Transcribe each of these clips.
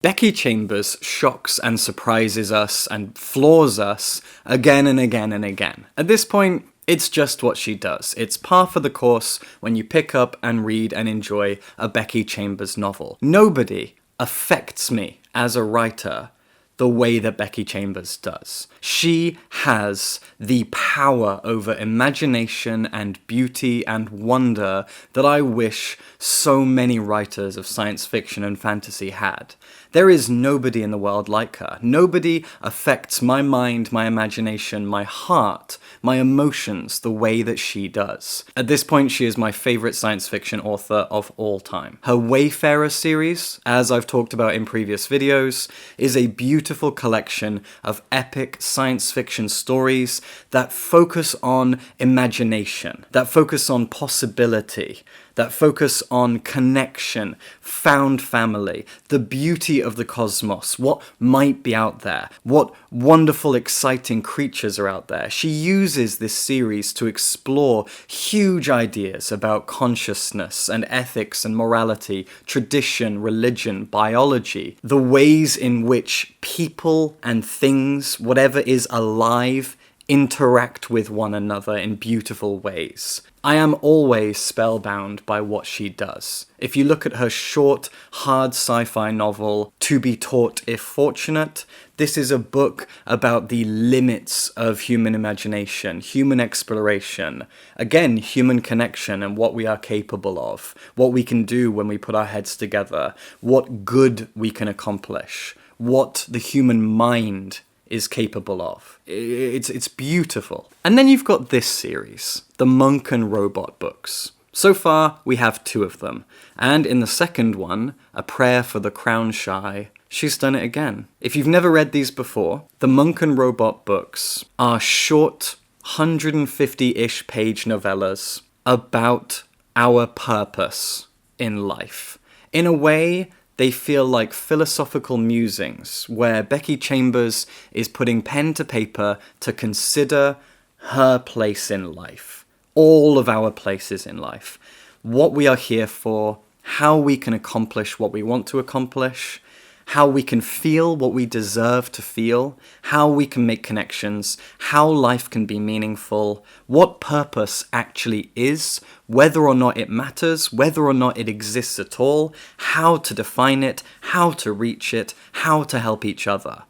Becky Chambers shocks and surprises us and floors us again and again and again. At this point, it's just what she does. It's par for the course when you pick up and read and enjoy a Becky Chambers novel. Nobody affects me as a writer the way that Becky Chambers does. She has the power over imagination and beauty and wonder that I wish so many writers of science fiction and fantasy had. There is nobody in the world like her. Nobody affects my mind, my imagination, my heart, my emotions the way that she does. At this point, she is my favorite science fiction author of all time. Her Wayfarer series, as I've talked about in previous videos, is a beautiful collection of epic science fiction stories that focus on imagination, that focus on possibility, that focus on connection, found family, the beauty of the cosmos, what might be out there, what wonderful, exciting creatures are out there. She uses this series to explore huge ideas about consciousness and ethics and morality, tradition, religion, biology, the ways in which people and things, whatever is alive, interact with one another in beautiful ways. I am always spellbound by what she does. If you look at her short, hard sci-fi novel, To Be Taught If Fortunate, this is a book about the limits of human imagination, human exploration, again, human connection and what we are capable of, what we can do when we put our heads together, what good we can accomplish, what the human mind is capable of. It's beautiful. And then you've got this series, the Monk and Robot books. So far, we have 2 of them. And in the second one, A Prayer for the Crown Shy, she's done it again. If you've never read these before, the Monk and Robot books are short, 150-ish page novellas about our purpose in life. In a way, they feel like philosophical musings, where Becky Chambers is putting pen to paper to consider her place in life, all of our places in life, what we are here for, how we can accomplish what we want to accomplish, how we can feel what we deserve to feel, how we can make connections, how life can be meaningful, what purpose actually is, whether or not it matters, whether or not it exists at all, how to define it, how to reach it, how to help each other.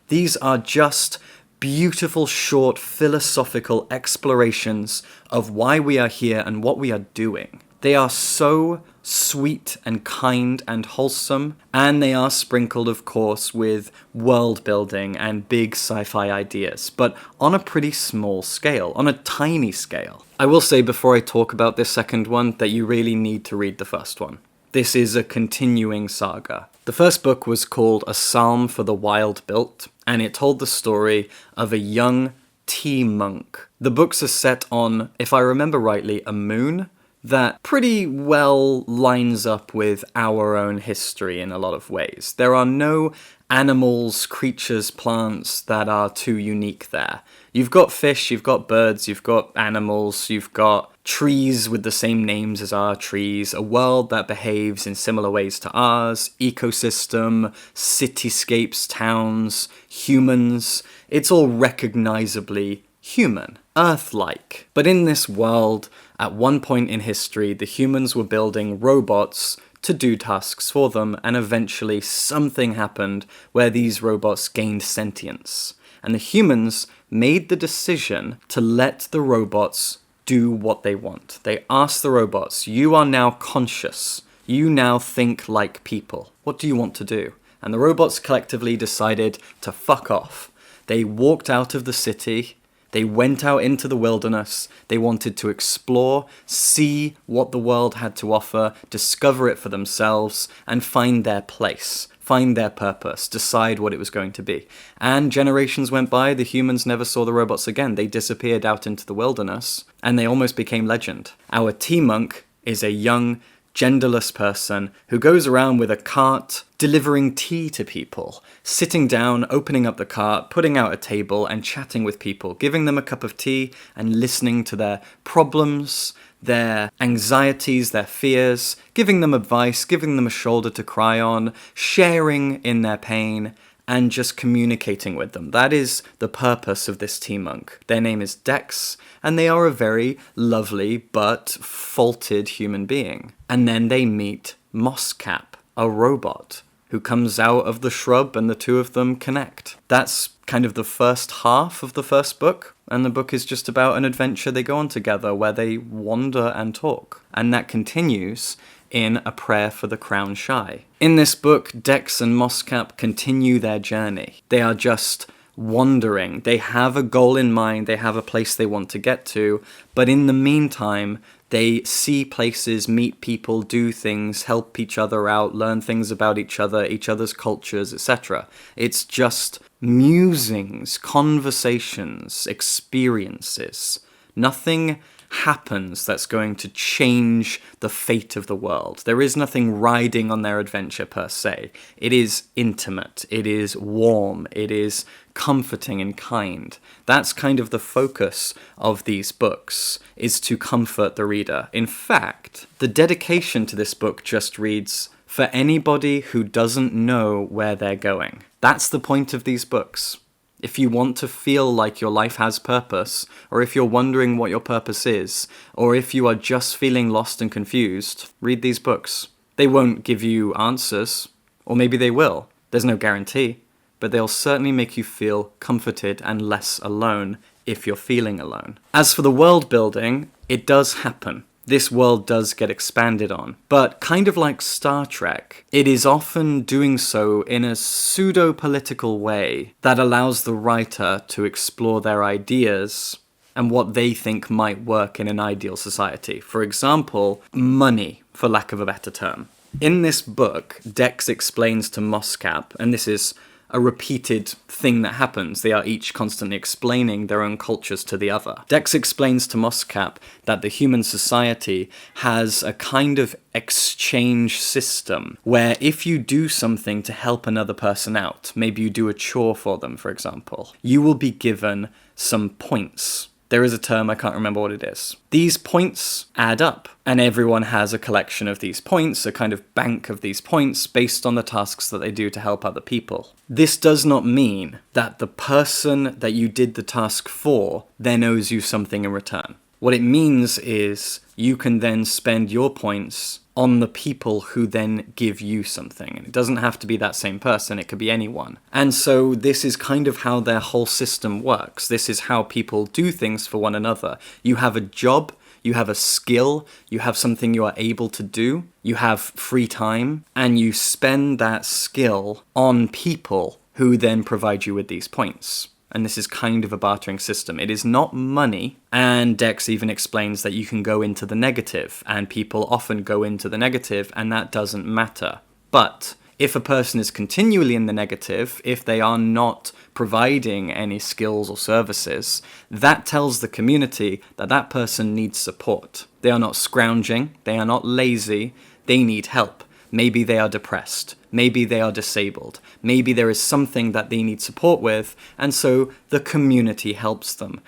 These are just beautiful, short, philosophical explorations of why we are here and what we are doing. They are so sweet and kind and wholesome, and they are sprinkled, of course, with world building and big sci-fi ideas, but on a pretty small scale, on a tiny scale. I will say before I talk about this second one that you really need to read the first one. This is a continuing saga. The first book was called A Psalm for the Wild Built, and it told the story of a young tea monk. The books are set on, if I remember rightly, a moon that pretty well lines up with our own history in a lot of ways. There are no animals, creatures, plants that are too unique there. You've got fish, you've got birds, you've got animals, you've got trees with the same names as our trees, a world that behaves in similar ways to ours, ecosystem, cityscapes, towns, humans. It's all recognizably human, Earth-like. But in this world, at one point in history, the humans were building robots to do tasks for them, and eventually something happened where these robots gained sentience. And the humans made the decision to let the robots do what they want. They asked the robots, you are now conscious. You now think like people. What do you want to do? And the robots collectively decided to fuck off. They walked out of the city. They went out into the wilderness. They wanted to explore, see what the world had to offer, discover it for themselves, and find their place, find their purpose, decide what it was going to be. And generations went by, the humans never saw the robots again. They disappeared out into the wilderness, and they almost became legend. Our tea monk is a young genderless person who goes around with a cart delivering tea to people, sitting down, opening up the cart, putting out a table and chatting with people, giving them a cup of tea and listening to their problems, their anxieties, their fears, giving them advice, giving them a shoulder to cry on, sharing in their pain, and just communicating with them. That is the purpose of this tea monk. Their name is Dex, and they are a very lovely but faulted human being. And then they meet Moscap, a robot, who comes out of the shrub, and the two of them connect. That's kind of the first half of the first book, and the book is just about an adventure they go on together where they wander and talk. And that continues in A Prayer for the Crown Shy. In this book, Dex and Moscap continue their journey. They are just wandering. They have a goal in mind, they have a place they want to get to, but in the meantime, they see places, meet people, do things, help each other out, learn things about each other's cultures, etc. It's just musings, conversations, experiences. Nothing happens that's going to change the fate of the world. There is nothing riding on their adventure per se. It is intimate, it is warm, it is comforting and kind. That's kind of the focus of these books, is to comfort the reader. In fact, the dedication to this book just reads, for anybody who doesn't know where they're going. That's the point of these books. If you want to feel like your life has purpose, or if you're wondering what your purpose is, or if you are just feeling lost and confused, read these books. They won't give you answers, or maybe they will. There's no guarantee, but they'll certainly make you feel comforted and less alone if you're feeling alone. As for the world building, it does happen. This world does get expanded on, but kind of like Star Trek, it is often doing so in a pseudo-political way that allows the writer to explore their ideas and what they think might work in an ideal society. For example, money, for lack of a better term. In this book, Dex explains to Moscap, and this is a repeated thing that happens. They are each constantly explaining their own cultures to the other. Dex explains to Moscap that the human society has a kind of exchange system where if you do something to help another person out, maybe you do a chore for them, for example, you will be given some points. There is a term, I can't remember what it is. These points add up, and everyone has a collection of these points, a kind of bank of these points, based on the tasks that they do to help other people. This does not mean that the person that you did the task for then owes you something in return. What it means is you can then spend your points on the people who then give you something. And it doesn't have to be that same person, it could be anyone. And so this is kind of how their whole system works. This is how people do things for one another. You have a job, you have a skill, you have something you are able to do, you have free time, and you spend that skill on people who then provide you with these points. And this is kind of a bartering system. It is not money, and Dex even explains that you can go into the negative, and people often go into the negative, and that doesn't matter. But if a person is continually in the negative, if they are not providing any skills or services, that tells the community that that person needs support. They are not scrounging, they are not lazy, they need help. Maybe they are depressed. Maybe they are disabled. Maybe there is something that they need support with, and so the community helps them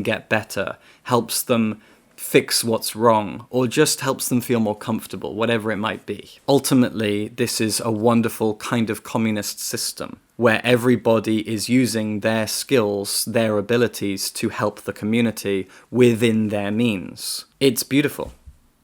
get better, helps them fix what's wrong, or just helps them feel more comfortable, whatever it might be. Ultimately, this is a wonderful kind of communist system, where everybody is using their skills, their abilities to help the community within their means. It's beautiful.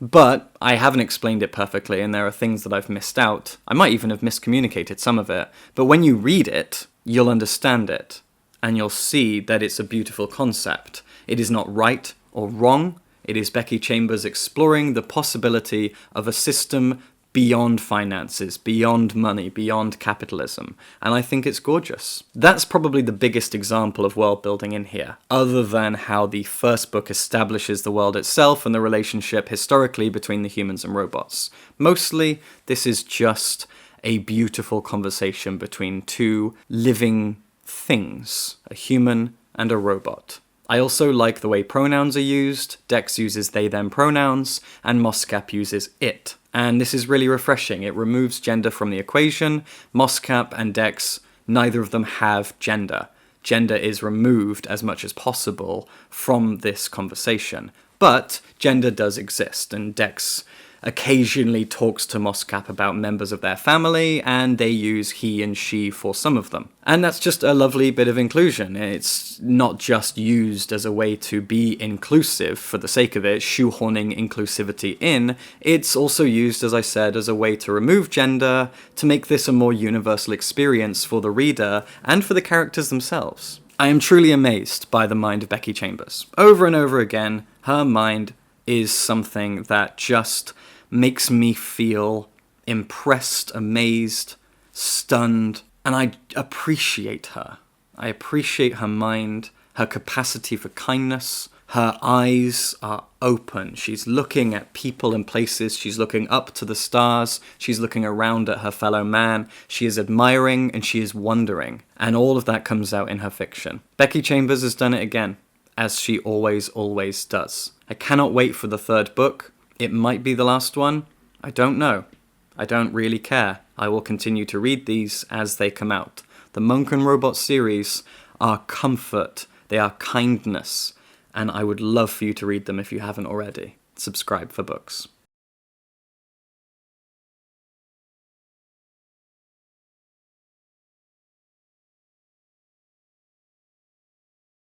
But I haven't explained it perfectly, and there are things that I've missed out. I might even have miscommunicated some of it. But when you read it, you'll understand it, and you'll see that it's a beautiful concept. It is not right or wrong. It is Becky Chambers exploring the possibility of a system beyond finances, beyond money, beyond capitalism. And I think it's gorgeous. That's probably the biggest example of world building in here, other than how the first book establishes the world itself and the relationship historically between the humans and robots. Mostly, this is just a beautiful conversation between two living things, a human and a robot. I also like the way pronouns are used. Dex uses they them pronouns, and Moscap uses it. And this is really refreshing. It removes gender from the equation. Moscap and Dex, neither of them have gender. Gender is removed as much as possible from this conversation. But gender does exist, and Dex occasionally talks to Moscap about members of their family, and they use he and she for some of them. And that's just a lovely bit of inclusion. It's not just used as a way to be inclusive for the sake of it, shoehorning inclusivity in. It's also used, as I said, as a way to remove gender, to make this a more universal experience for the reader and for the characters themselves. I am truly amazed by the mind of Becky Chambers. Over and over again, her mind is something that just makes me feel impressed, amazed, stunned, and I appreciate her. I appreciate her mind, her capacity for kindness. Her eyes are open. She's looking at people and places. She's looking up to the stars. She's looking around at her fellow man. She is admiring and she is wondering. And all of that comes out in her fiction. Becky Chambers has done it again, as she always does. I cannot wait for the third book. It might be the last one. I don't know. I don't really care. I will continue to read these as they come out. The Monk and Robot series are comfort. They are kindness. And I would love for you to read them if you haven't already. Subscribe for books.